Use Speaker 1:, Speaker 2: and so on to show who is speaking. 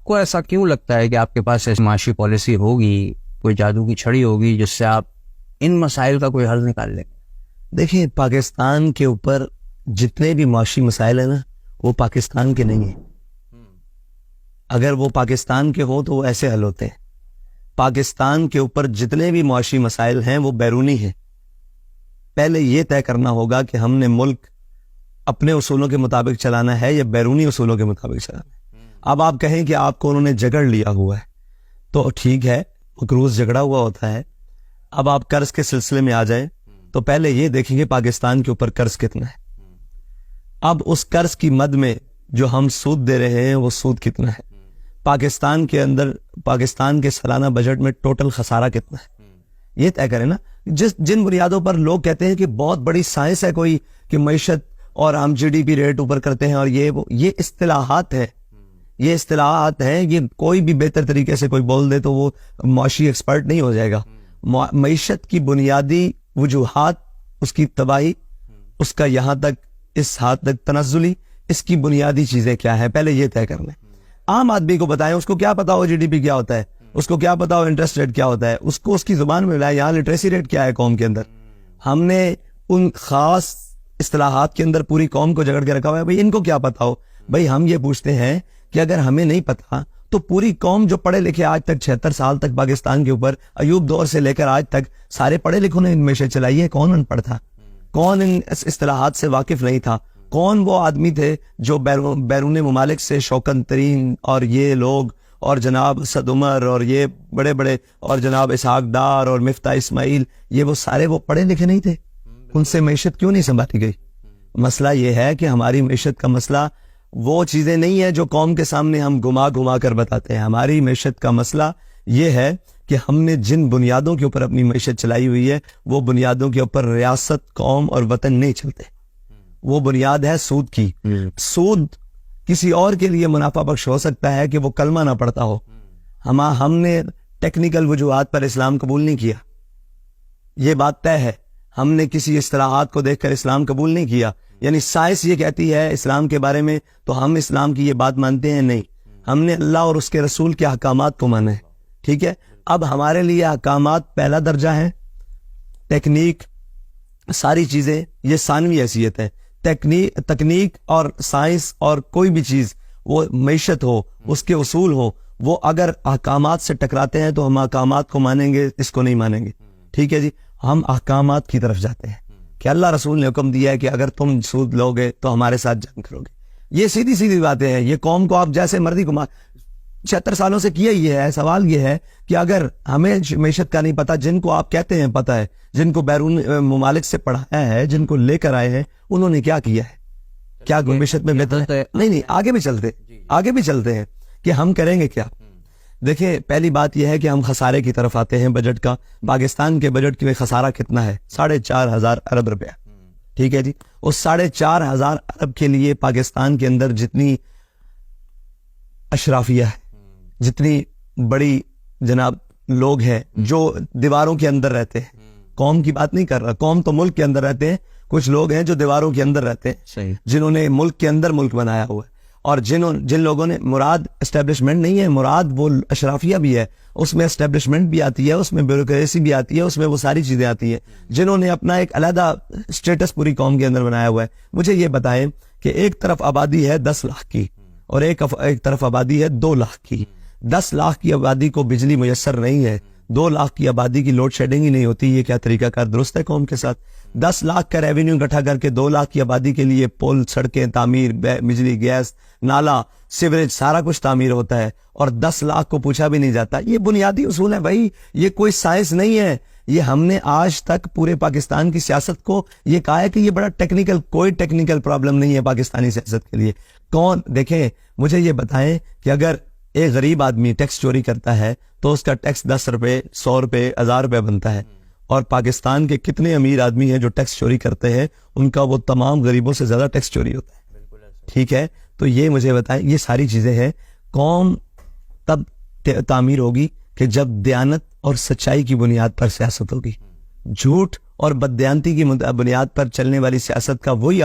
Speaker 1: کو ایسا کیوں لگتا ہے کہ آپ کے پاس ایسی معاشی پالیسی ہوگی, کوئی جادو کی چھڑی ہوگی جس سے آپ ان مسائل کا کوئی حل نکال لیں؟
Speaker 2: دیکھیں, پاکستان کے اوپر جتنے بھی معاشی مسائل ہیں نا, وہ پاکستان کے نہیں ہیں. اگر وہ پاکستان کے ہوں تو وہ ایسے حل ہوتے ہیں. پاکستان کے اوپر جتنے بھی معاشی مسائل ہیں وہ بیرونی ہیں. پہلے یہ طے کرنا ہوگا کہ ہم نے ملک اپنے اصولوں کے مطابق چلانا ہے یا بیرونی اصولوں کے مطابق چلانا ہے. اب آپ کہیں کہ آپ کو انہوں نے جگڑ لیا ہوا ہے تو ٹھیک ہے, مقروض جگڑا ہوا ہوتا ہے. اب آپ قرض کے سلسلے میں آ جائیں تو پہلے یہ دیکھیں گے پاکستان کے اوپر قرض کتنا ہے. اب اس قرض کی مد میں جو ہم سود دے رہے ہیں وہ سود کتنا ہے. پاکستان کے اندر, پاکستان کے سالانہ بجٹ میں ٹوٹل خسارہ کتنا ہے, یہ طے کریں نا. جن بنیادوں پر لوگ کہتے ہیں کہ بہت بڑی سائنس ہے کوئی کہ معیشت اور ہم جی ڈی پی ریٹ اوپر کرتے ہیں اور یہ اصطلاحات ہے, یہ اصطلاحات ہیں. یہ کوئی بھی بہتر طریقے سے کوئی بول دے تو وہ معاشی ایکسپرٹ نہیں ہو جائے گا. معیشت کی بنیادی وجوہات, اس کی تباہی, اس کا یہاں تک اس حد تک تنزلی, اس کی بنیادی چیزیں کیا ہے پہلے یہ طے کر لیں. عام آدمی کو بتائیں, اس کو کیا پتا ہو جی ڈی پی کیا ہوتا ہے, اس کو کیا پتا ہو انٹرسٹ ریٹ کیا ہوتا ہے, اس کو اس کی زبان میں بلائیں یہاں لٹریسی ریٹ کیا ہے قوم کے اندر. ہم نے ان خاص اصطلاحات کے اندر پوری قوم کو جگڑ کے رکھا ہوا ہے. بھئی ان کو کیا پتا ہو؟ بھئی ہم یہ پوچھتے ہیں کہ اگر ہمیں نہیں پتا تو پوری قوم جو پڑھے لکھے آج تک 76 سال تک پاکستان کے اوپر ایوب دور سے لے کر آج تک سارے پڑھے لکھوں نے ان معیشت چلائی ہے. کون ان پڑھ تھا؟ کون ان اصطلاحات سے واقف نہیں تھا؟ کون وہ آدمی تھے جو بیرون ممالک سے شوکت ترین اور یہ لوگ اور جناب اسد عمر اور یہ بڑے بڑے اور جناب اسحاق ڈار اور مفتاح اسماعیل, یہ وہ سارے وہ پڑھے لکھے نہیں تھے؟ ان سے معیشت کیوں نہیں سنبھالی گئی؟ مسئلہ یہ ہے کہ ہماری معیشت کا مسئلہ وہ چیزیں نہیں ہے جو قوم کے سامنے ہم گھما کر بتاتے ہیں. ہماری معیشت کا مسئلہ یہ ہے کہ ہم نے جن بنیادوں کے اوپر اپنی معیشت چلائی ہوئی ہے وہ بنیادوں کے اوپر ریاست, قوم اور وطن نہیں چلتے. وہ بنیاد ہے سود کی. سود کسی اور کے لیے منافع بخش ہو سکتا ہے کہ وہ کلمہ نہ پڑھتا ہو. ہم نے ٹیکنیکل وجوہات پر اسلام قبول نہیں کیا, یہ بات طے ہے. ہم نے کسی اصطلاحات کو دیکھ کر اسلام قبول نہیں کیا. یعنی سائنس یہ کہتی ہے اسلام کے بارے میں تو ہم اسلام کی یہ بات مانتے ہیں, نہیں. ہم نے اللہ اور اس کے رسول کے احکامات کو مانا ہے. ٹھیک ہے, اب ہمارے لیے احکامات پہلا درجہ ہے, ٹیکنیک ساری چیزیں یہ ثانوی حیثیت ہے. تکنیک اور سائنس اور کوئی بھی چیز, وہ معیشت ہو, اس کے اصول ہو, وہ اگر احکامات سے ٹکراتے ہیں تو ہم احکامات کو مانیں گے, اس کو نہیں مانیں گے. ٹھیک ہے جی, ہم احکامات کی طرف جاتے ہیں کہ اللہ رسول نے حکم دیا ہے کہ اگر تم سود لو گے تو ہمارے ساتھ جنگ کرو گے. یہ سیدھی باتیں ہیں. یہ قوم کو آپ جیسے مرضی 76 سالوں سے کیا ہی ہے. سوال یہ ہے کہ اگر ہمیں معیشت کا نہیں پتا, جن کو آپ کہتے ہیں پتا ہے, جن کو بیرون ممالک سے پڑھایا ہے, جن کو لے کر آئے ہیں, انہوں نے کیا کیا ہے؟ کیا معیشت میں بہتر ہے؟ نہیں, آگے بھی چلتے ہیں کہ ہم کریں گے کیا. دیکھیں, پہلی بات یہ ہے کہ ہم خسارے کی طرف آتے ہیں بجٹ کا. پاکستان کے بجٹ میں خسارہ کتنا ہے؟ 4,500 ارب روپیہ. ٹھیک ہے جی, اس 4,500 ارب کے لیے پاکستان کے اندر جتنی اشرافیہ ہے, جتنی بڑی جناب لوگ ہیں جو دیواروں کے اندر رہتے ہیں, قوم کی بات نہیں کر رہا, قوم تو ملک کے اندر رہتے ہیں, کچھ لوگ ہیں جو دیواروں کے اندر رہتے ہیں, جنہوں نے ملک کے اندر ملک بنایا ہوا ہے. اور جن لوگوں نے, مراد اسٹیبلشمنٹ نہیں ہے, مراد وہ اشرافیہ بھی ہے, اس میں اسٹیبلشمنٹ بھی آتی ہے, اس میں بیوروکریسی بھی آتی ہے, اس میں وہ ساری چیزیں آتی ہیں, جنہوں نے اپنا ایک علیحدہ اسٹیٹس پوری قوم کے اندر بنایا ہوا ہے. مجھے یہ بتائیں کہ ایک طرف آبادی ہے 10 لاکھ کی اور ایک طرف آبادی ہے 2 لاکھ کی. 10 لاکھ کی آبادی کو بجلی میسر نہیں ہے, 2 لاکھ کی آبادی کی لوڈ شیڈنگ ہی نہیں ہوتی. یہ کیا طریقہ کار درست ہے قوم کے ساتھ؟ 10 لاکھ کا ریونیو اکٹھا کر کے 2 لاکھ کی آبادی کے لیے پل, سڑکیں, تعمیر, بجلی, گیس, نالا, سیوریج, سارا کچھ تعمیر ہوتا ہے اور 10 لاکھ کو پوچھا بھی نہیں جاتا. یہ بنیادی اصول ہے بھائی, یہ کوئی سائنس نہیں ہے. یہ ہم نے آج تک پورے پاکستان کی سیاست کو یہ کہا ہے کہ یہ بڑا ٹیکنیکل, کوئی ٹیکنیکل پرابلم نہیں ہے پاکستانی سیاست کے لیے. کون, دیکھیں مجھے یہ بتائیں کہ اگر ایک غریب آدمی ٹیکس چوری کرتا ہے تو اس کا ٹیکس 10 روپے, 100 روپے, 1000 روپے بنتا ہے, اور پاکستان کے کتنے امیر آدمی ہیں جو ٹیکس چوری کرتے ہیں, ان کا وہ تمام غریبوں سے زیادہ ٹیکس چوری ہوتا ہے. ٹھیک ہے, تو یہ مجھے بتائیں, یہ ساری چیزیں ہیں. قوم تب تعمیر ہوگی کہ جب دیانت اور سچائی کی بنیاد پر سیاست ہوگی. جھوٹ اور بددیانتی کی بنیاد پر چلنے والی سیاست کا وہی